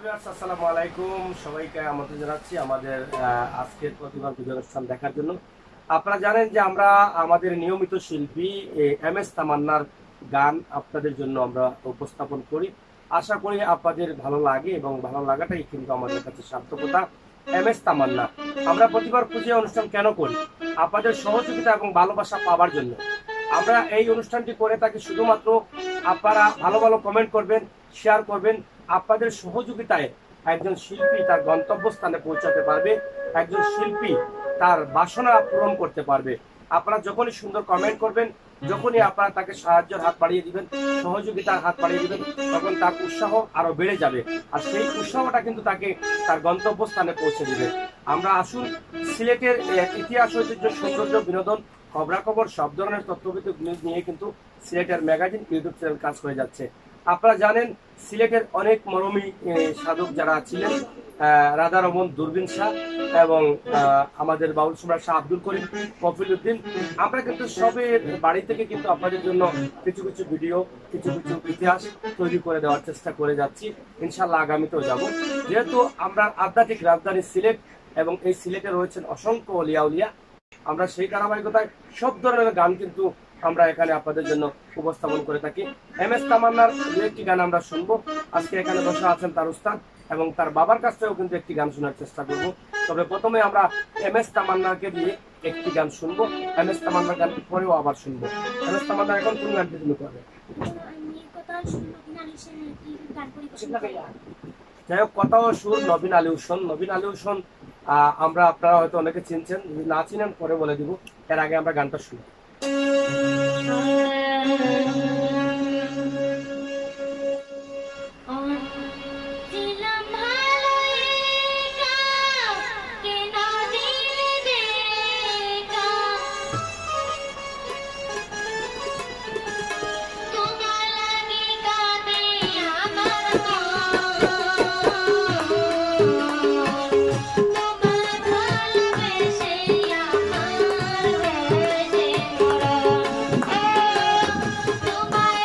Viewers, আসসালামু আলাইকুম। সবাইকে আমন্ত্রণ জানাচ্ছি আমাদের আজকের প্রতিবার ভিডিও অনুষ্ঠান দেখার জন্য। আপনারা জানেন যে আমরা আমাদের নিয়মিত শিল্পী এম এস তামান্নার গান আপনাদের জন্য আমরা উপস্থাপন করি। আশা করি আপনাদের ভালো লাগে এবং ভালো লাগাটাই কিন্তু আমাদের কাছে সার্থকতা। এম এস তামান্না আমরা প্রতিবার খুঁজে অনুষ্ঠান কেন করি? আপনাদের সহযোগিতা এবং ভালোবাসা পাওয়ার জন্য। আমরা এই অনুষ্ঠানটি করে থাকি শুধুমাত্র আপনারা ভালো ভালো কমেন্ট করবেন, শেয়ার করবেন। আপনাদের সহযোগিতায় একজন শিল্পী তার গন্তব্যস্থানে পৌঁছাতে পারবে, একজন শিল্পী তার বাসনা পূরণ করতে পারবে। আপনারা যখনই সুন্দর কমেন্ট করবেন, যখনই আপনারা তাকে সাহায্যের হাত বাড়িয়ে দিবেন, সহযোগিতার হাত বাড়িয়ে দিবেন, তখন তার উৎসাহ আরো বেড়ে যাবে। আর সেই উৎসাহটা কিন্তু তাকে তার গন্তব্যস্থানে পৌঁছে দিবে। আমরা আসুন সিলেটের ইতিহাস, ঐতিহ্য, সৌন্দর্য, বিনোদন, খবরাখবর সব ধরনের তথ্যভিত্তিক নিউজ নিয়ে কিন্তু সিলেটের ম্যাগাজিন ইউটিউব চ্যানেল কাজ করে যাচ্ছে। আপনারা জানেন সিলেটের অনেক মরমী সাধক যারা ছিলেন, রাধা রমন, দূরবীন শাহ এবং আমাদের বাউল সম্রাট শাহ আব্দুল করিম, কফিল উদ্দিন, আমরা কিন্তু সবের বাড়ি থেকে কিন্তু আপনাদের জন্য কিছু কিছু ভিডিও, কিছু কিছু ইতিহাস তৈরি করে দেওয়ার চেষ্টা করে যাচ্ছি। ইনশাল্লাহ আগামীতেও যাব। যেহেতু আমরা আধ্যাত্মিক রাজধানী সিলেট এবং এই সিলেটে রয়েছেন অসংখ্য অলিয়া উলিয়া, আমরা সেই ধারাবাহিকতায় সব ধরনের গান কিন্তু আমরা এখানে আপনাদের জন্য উপস্থাপন করে থাকি। এম এস তামান্নার দু একটি গান আমরা শুনবো। আজকে এখানে বসে আছেন তার উস্তাদ এবং তার বাবার কাছ থেকেও কিন্তু একটি গান শোনার চেষ্টা করব। তবে প্রথমে আমরা এম এস তামান্নাকে দিয়ে একটি গান শুনবো। এম এস তামান্নার গান পরেও আবার শুনবো। এম এস তামান্না এখন কোন গানটি তুমি করবে? যাই হোক, কথা ও সুর নবীন আলী হোসেন। নবীন আলী হোসেন আমরা আপনারা হয়তো অনেকে চিনছেন, যদি না চিনেন পরে বলে দিব। এর আগে আমরা গানটা শুনি। তোমার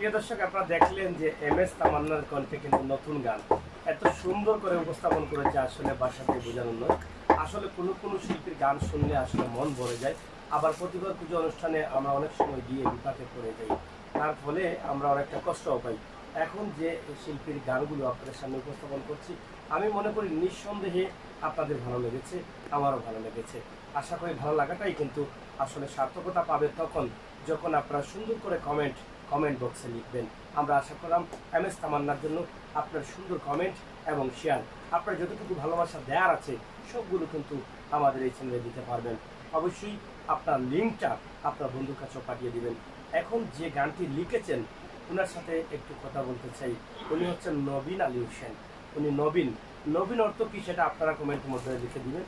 প্রিয় দর্শক, আপনারা দেখলেন যে এম এস তামান্নার কণ্ঠে কিন্তু নতুন গান এত সুন্দর করে উপস্থাপন করেছে, আসলে বাসাতে বোঝানো নয়। আসলে কোনো শিল্পীর গান শুনলে আসলে মন ভরে যায়। আবার প্রতিবার পুজো অনুষ্ঠানে আমরা অনেক সময় গিয়ে বিপাকে পড়ে যাই, তার ফলে আমরা অনেকটা কষ্টও পাই। এখন যে শিল্পীর গানগুলো আপনাদের সামনে উপস্থাপন করছি, আমি মনে করি নিঃসন্দেহে আপনাদের ভালো লেগেছে, আমারও ভালো লেগেছে। আশা করি ভালো লাগাটাই কিন্তু আসলে সার্থকতা পাবে তখন যখন আপনারা সুন্দর করে কমেন্ট বক্সে লিখবেন। আমরা আশা করলাম এম এস তামান্নার জন্য আপনার সুন্দর কমেন্ট এবং শেয়ার, আপনার যতটুকু ভালোবাসা দেওয়ার আছে সবগুলো কিন্তু আমাদের এই চ্যানেলে দিতে পারবেন। অবশ্যই আপনার লিঙ্কটা আপনার বন্ধুর কাছেও পাঠিয়ে দিবেন। এখন যে গানটি লিখেছেন ওনার সাথে একটু কথা বলতে চাই। উনি হচ্ছেন নবীন আলী হোসেন। উনি নবীন অর্থ কি সেটা আপনারা কমেন্টের মধ্যে লিখে দিবেন।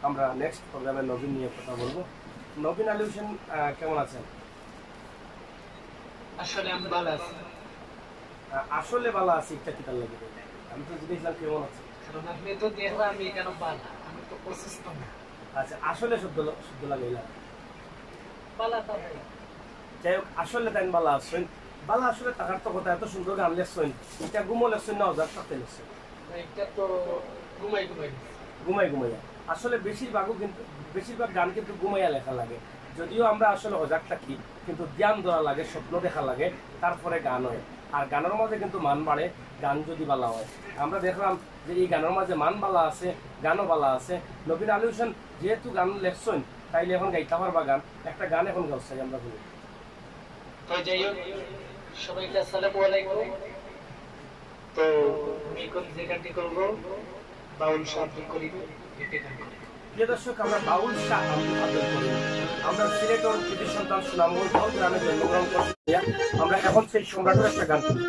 আমরা নেক্সট প্রোগ্রামে নবীন নিয়ে কথা বলবো। নবীন আলী হোসেন কেমন আছেন? আসলে আমি ভালো আছি। আসলে ভালো আছি, একটা কি তার লাগে? আমি তো জিজ্ঞেসলাম কেমন আছে, কারণ আপনি তো দেখলাম আমি কেন ভালো, আমি তো অসুস্থ না। আচ্ছা আসলে শুদ্ধ লাগে না। ভালো তো ভাই। যাই হোক, আসলে তাই ভালো আছেন। ভালো আসলে টাকার তো কথা, এত সুন্দর গান লেখছেন, এটা ঘুমো লেখছেন না অজার সাথে লেখছেন? এটা তো ঘুমাই ঘুমাইয়া আসলে বেশিরভাগ গান কিন্তু ঘুমাইয়া লেখা লাগে। যদিও আমরা আসলে অজাগ থাকি, কিন্তু ধ্যান ধরা লাগে, স্বপ্ন দেখা লাগে, তারপরে গান হয়। আর গানের মাঝে কিন্তু মান বাড়ে গান যদি বালা হয়। আমরা দেখলাম যে এই গানের মাঝে মান বালা আছে, গানও বালা আছে। নবীন আলী হোসেন যেহেতু গান লেখছেন, তাইলে এখন গাইতে পারবা গান, একটা গান এখন গাওয়াই আমরা বলি। তো যাই হোক, সবাইকে আসসালামু আলাইকুম। তো আমি এখন যে গানটি করবো বাউল শান্তি করিব এটি গান করি। প্রিয় দর্শক, আমরা বাউল শাহ আব্দুল কাদের করিম, আমরা সিলেটের কৃতি সন্তান সুনামগঞ্জ গ্রামে জন্মগ্রহণ করছি। আমরা এখন সেই সম্রাটের একটা গান করি।